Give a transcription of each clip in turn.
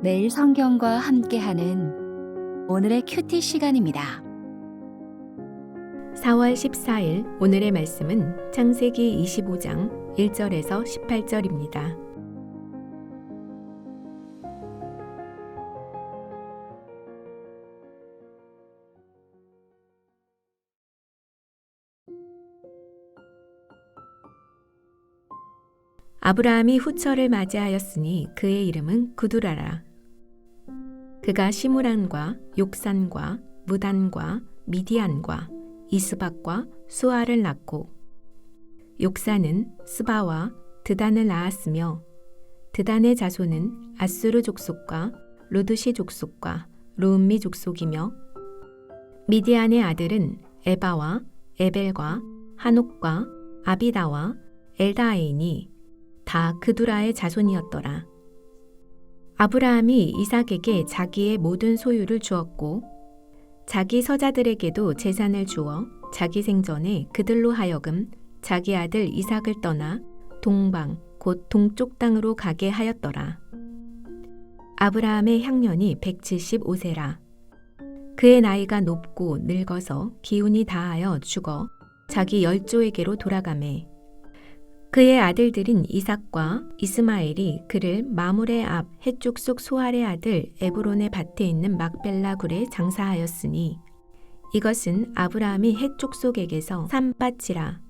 매일 성경과 함께하는 오늘의 큐티 시간입니다. 4월 14일 오늘의 말씀은 창세기 25장 1절에서 18절입니다. 아브라함이 후처를 맞이하였으니 그의 이름은 구두라라. 그가 시므란과 욕산과 무단과 미디안과 이스박과 수아를 낳고 욕산은 스바와 드단을 낳았으며 드단의 자손은 아수르 족속과 루드시 족속과 루음미 족속이며 미디안의 아들은 에바와 에벨과 한옥과 아비다와 엘다아이니 다 그두라의 자손이었더라. 아브라함이 이삭에게 자기의 모든 소유를 주었고 자기 서자들에게도 재산을 주어 자기 생전에 그들로 하여금 자기 아들 이삭을 떠나 동방 곧 동쪽 땅으로 가게 하였더라. 아브라함의 향년이 175세라. 그의 나이가 높고 늙어서 기운이 다하여 죽어 자기 열조에게로 돌아가매 그의 아들들인 이삭과 이스마엘이 그를 마물의 앞 해쪽 속 소알의 아들 에브론의 밭에 있는 막벨라 굴에 장사하였으니 이것은 아브라함이 해쪽 속에게서 산 밭이라.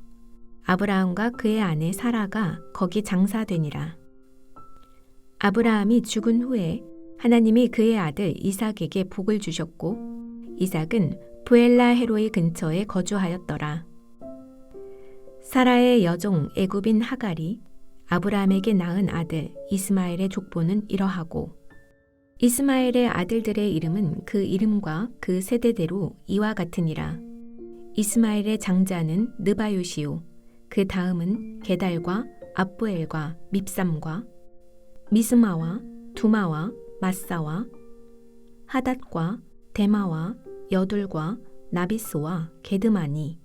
아브라함과 그의 아내 사라가 거기 장사되니라. 아브라함이 죽은 후에 하나님이 그의 아들 이삭에게 복을 주셨고 이삭은 부엘라 헤로이 근처에 거주하였더라. 사라의 여종 애굽인 하갈이 아브라함에게 낳은 아들 이스마엘의 족보는 이러하고 이스마엘의 아들들의 이름은 그 이름과 그 세대대로 이와 같으니라. 이스마엘의 장자는 느바요시요 그 다음은 게달과 압부엘과 밉삼과 미스마와 두마와 마사와 하닷과 데마와 여둘과 나비스와 게드마니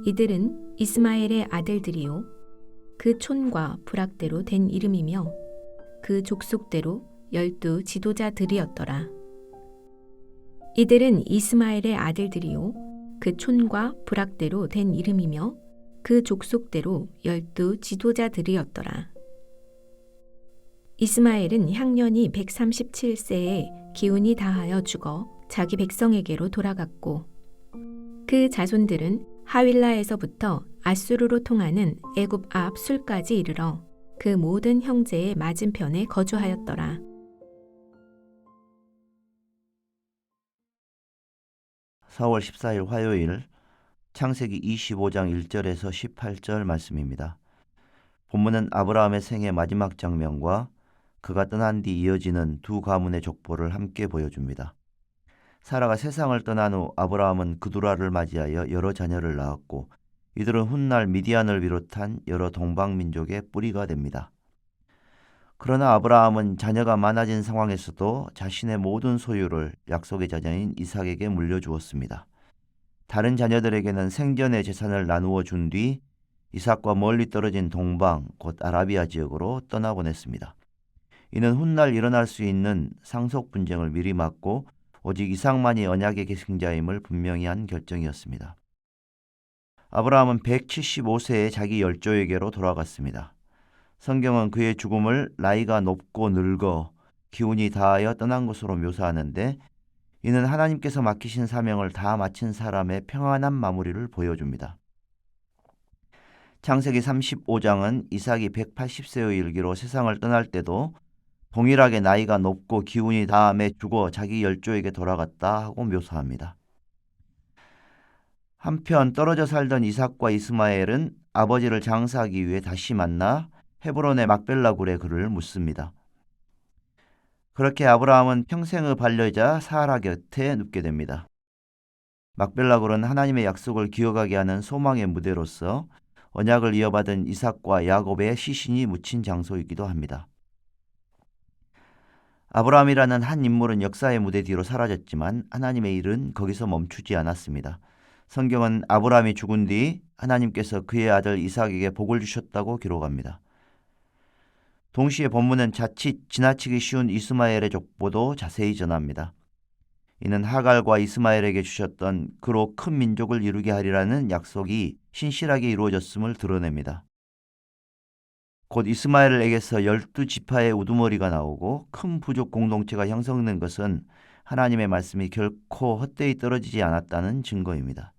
이들은 이스마엘의 아들들이요 그 촌과 부락대로 된 이름이며 그 족속대로 12 지도자들이었더라. 이들은 이스마엘의 아들들이요 그 촌과 부락대로 된 이름이며 그 족속대로 12 지도자들이었더라. 이스마엘은 향년이 137세에 기운이 다하여 죽어 자기 백성에게로 돌아갔고 그 자손들은 하윌라에서부터 아수르로 통하는 애굽 앞 술까지 이르러 그 모든 형제의 맞은편에 거주하였더라. (4월 14일) 화요일 창세기 25장 1절에서 18절 말씀입니다. 본문은 아브라함의 생애 마지막 장면과 그가 떠난 뒤 이어지는 두 가문의 족보를 함께 보여줍니다. 사라가 세상을 떠난 후 아브라함은 그두라를 맞이하여 여러 자녀를 낳았고 이들은 훗날 미디안을 비롯한 여러 동방민족의 뿌리가 됩니다. 그러나 아브라함은 자녀가 많아진 상황에서도 자신의 모든 소유를 약속의 자녀인 이삭에게 물려주었습니다. 다른 자녀들에게는 생전의 재산을 나누어 준 뒤 이삭과 멀리 떨어진 동방 곧 아라비아 지역으로 떠나보냈습니다. 이는 훗날 일어날 수 있는 상속 분쟁을 미리 막고 오직 이삭만이 언약의 계승자임을 분명히 한 결정이었습니다. 아브라함은 175세에 자기 열조에게로 돌아갔습니다. 성경은 그의 죽음을 나이가 높고 늙어 기운이 다하여 떠난 것으로 묘사하는데 이는 하나님께서 맡기신 사명을 다 마친 사람의 평안한 마무리를 보여줍니다. 창세기 35장은 이삭이 180세의 일기로 세상을 떠날 때도 동일하게 나이가 높고 기운이 다함에 죽어 자기 열조에게 돌아갔다 하고 묘사합니다. 한편 떨어져 살던 이삭과 이스마엘은 아버지를 장사하기 위해 다시 만나 헤브론의 막벨라 굴에 그를 묻습니다. 그렇게 아브라함은 평생의 반려자 사라 곁에 눕게 됩니다. 막벨라 굴은 하나님의 약속을 기억하게 하는 소망의 무대로서 언약을 이어받은 이삭과 야곱의 시신이 묻힌 장소이기도 합니다. 아브라함이라는 한 인물은 역사의 무대 뒤로 사라졌지만 하나님의 일은 거기서 멈추지 않았습니다. 성경은 아브라함이 죽은 뒤 하나님께서 그의 아들 이삭에게 복을 주셨다고 기록합니다. 동시에 본문은 자칫 지나치기 쉬운 이스마엘의 족보도 자세히 전합니다. 이는 하갈과 이스마엘에게 주셨던 그로 큰 민족을 이루게 하리라는 약속이 신실하게 이루어졌음을 드러냅니다. 곧 이스마엘에게서 12지파의 우두머리가 나오고 큰 부족 공동체가 형성된 것은 하나님의 말씀이 결코 헛되이 떨어지지 않았다는 증거입니다.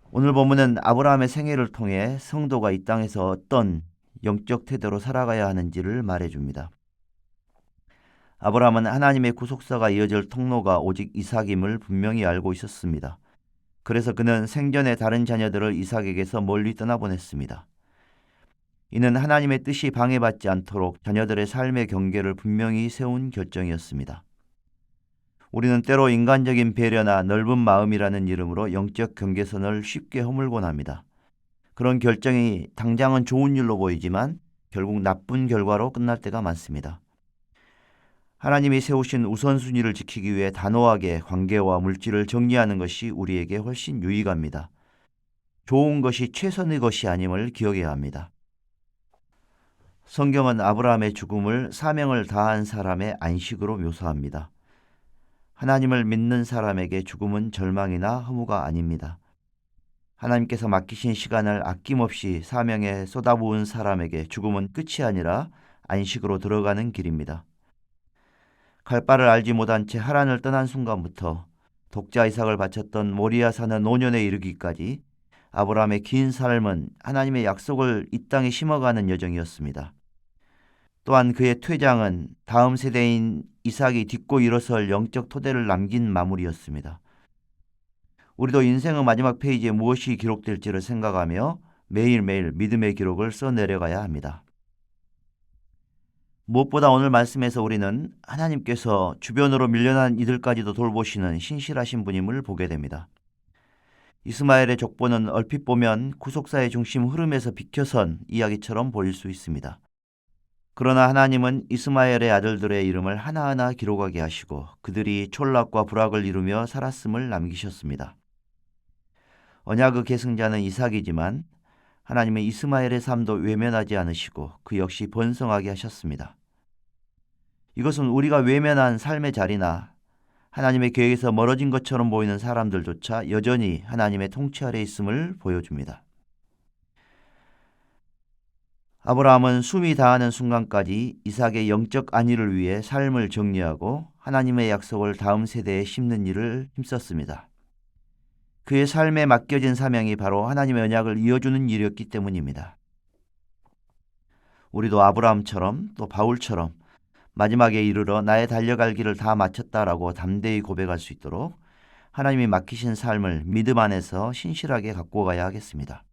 오늘 본문은 아브라함의 생애를 통해 성도가 이 땅에서 어떤 영적 태도로 살아가야 하는지를 말해줍니다. 아브라함은 하나님의 구속사가 이어질 통로가 오직 이삭임을 분명히 알고 있었습니다. 그래서 그는 생전에 다른 자녀들을 이삭에게서 멀리 떠나보냈습니다. 이는 하나님의 뜻이 방해받지 않도록 자녀들의 삶의 경계를 분명히 세운 결정이었습니다. 우리는 때로 인간적인 배려나 넓은 마음이라는 이름으로 영적 경계선을 쉽게 허물곤 합니다. 그런 결정이 당장은 좋은 일로 보이지만 결국 나쁜 결과로 끝날 때가 많습니다. 하나님이 세우신 우선순위를 지키기 위해 단호하게 관계와 물질을 정리하는 것이 우리에게 훨씬 유익합니다. 좋은 것이 최선의 것이 아님을 기억해야 합니다. 성경은 아브라함의 죽음을 사명을 다한 사람의 안식으로 묘사합니다. 하나님을 믿는 사람에게 죽음은 절망이나 허무가 아닙니다. 하나님께서 맡기신 시간을 아낌없이 사명에 쏟아부은 사람에게 죽음은 끝이 아니라 안식으로 들어가는 길입니다. 갈 바를 알지 못한 채 하란을 떠난 순간부터 독자 이삭을 바쳤던 모리아 산의 노년에 이르기까지 아브라함의 긴 삶은 하나님의 약속을 이 땅에 심어가는 여정이었습니다. 또한 그의 퇴장은 다음 세대인 이삭이 딛고 일어설 영적 토대를 남긴 마무리였습니다. 우리도 인생의 마지막 페이지에 무엇이 기록될지를 생각하며 매일매일 믿음의 기록을 써내려가야 합니다. 무엇보다 오늘 말씀에서 우리는 하나님께서 주변으로 밀려난 이들까지도 돌보시는 신실하신 분임을 보게 됩니다. 이스마엘의 족보는 얼핏 보면 구속사의 중심 흐름에서 비켜선 이야기처럼 보일 수 있습니다. 그러나 하나님은 이스마엘의 아들들의 이름을 하나하나 기록하게 하시고 그들이 촌락과 불악을 이루며 살았음을 남기셨습니다. 언약의 계승자는 이삭이지만 하나님은 이스마엘의 삶도 외면하지 않으시고 그 역시 번성하게 하셨습니다. 이것은 우리가 외면한 삶의 자리나 하나님의 계획에서 멀어진 것처럼 보이는 사람들조차 여전히 하나님의 통치 아래 있음을 보여줍니다. 아브라함은 숨이 다하는 순간까지 이삭의 영적 안위를 위해 삶을 정리하고 하나님의 약속을 다음 세대에 심는 일을 힘썼습니다. 그의 삶에 맡겨진 사명이 바로 하나님의 언약을 이어주는 일이었기 때문입니다. 우리도 아브라함처럼 또 바울처럼 마지막에 이르러 나의 달려갈 길을 다 마쳤다라고 담대히 고백할 수 있도록 하나님이 맡기신 삶을 믿음 안에서 신실하게 갖고 가야 하겠습니다.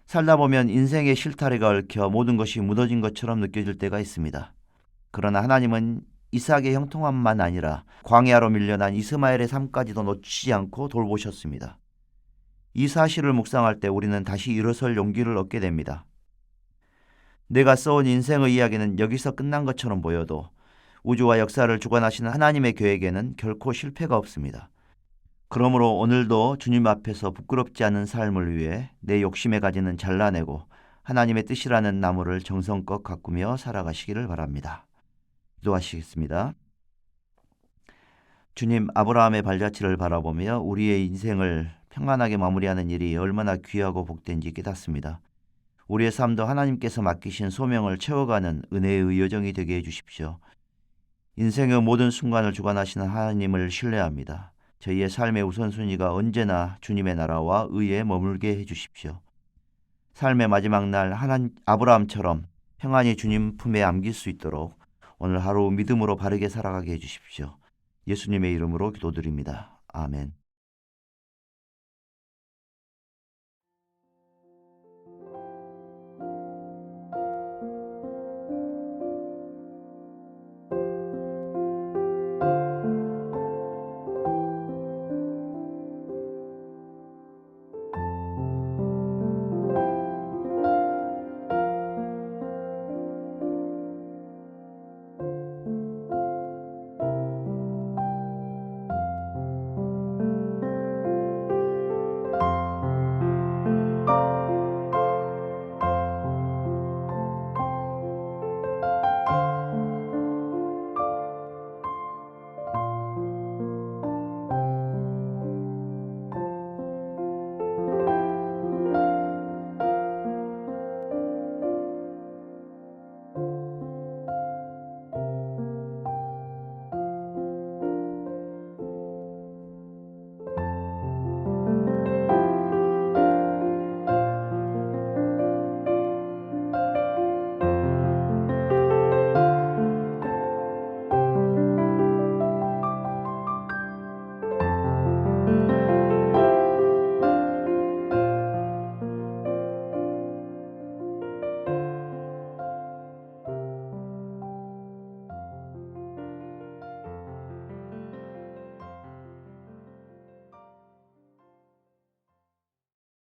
살다 보면 인생의 실타래가 얽혀 모든 것이 무너진 것처럼 느껴질 때가 있습니다. 그러나 하나님은 이삭의 형통함만 아니라 광야로 밀려난 이스마엘의 삶까지도 놓치지 않고 돌보셨습니다. 이 사실을 묵상할 때 우리는 다시 일어설 용기를 얻게 됩니다. 내가 써온 인생의 이야기는 여기서 끝난 것처럼 보여도 우주와 역사를 주관하시는 하나님의 계획에는 결코 실패가 없습니다. 그러므로 오늘도 주님 앞에서 부끄럽지 않은 삶을 위해 내 욕심에 가지는 잘라내고 하나님의 뜻이라는 나무를 정성껏 가꾸며 살아가시기를 바랍니다. 기도하시겠습니다. 주님, 아브라함의 발자취를 바라보며 우리의 인생을 평안하게 마무리하는 일이 얼마나 귀하고 복된지 깨닫습니다. 우리의 삶도 하나님께서 맡기신 소명을 채워가는 은혜의 여정이 되게 해주십시오. 인생의 모든 순간을 주관하시는 하나님을 신뢰합니다. 저희의 삶의 우선순위가 언제나 주님의 나라와 의에 머물게 해주십시오. 삶의 마지막 날 아브라함처럼 평안히 주님 품에 안길 수 있도록 오늘 하루 믿음으로 바르게 살아가게 해주십시오. 예수님의 이름으로 기도드립니다. 아멘.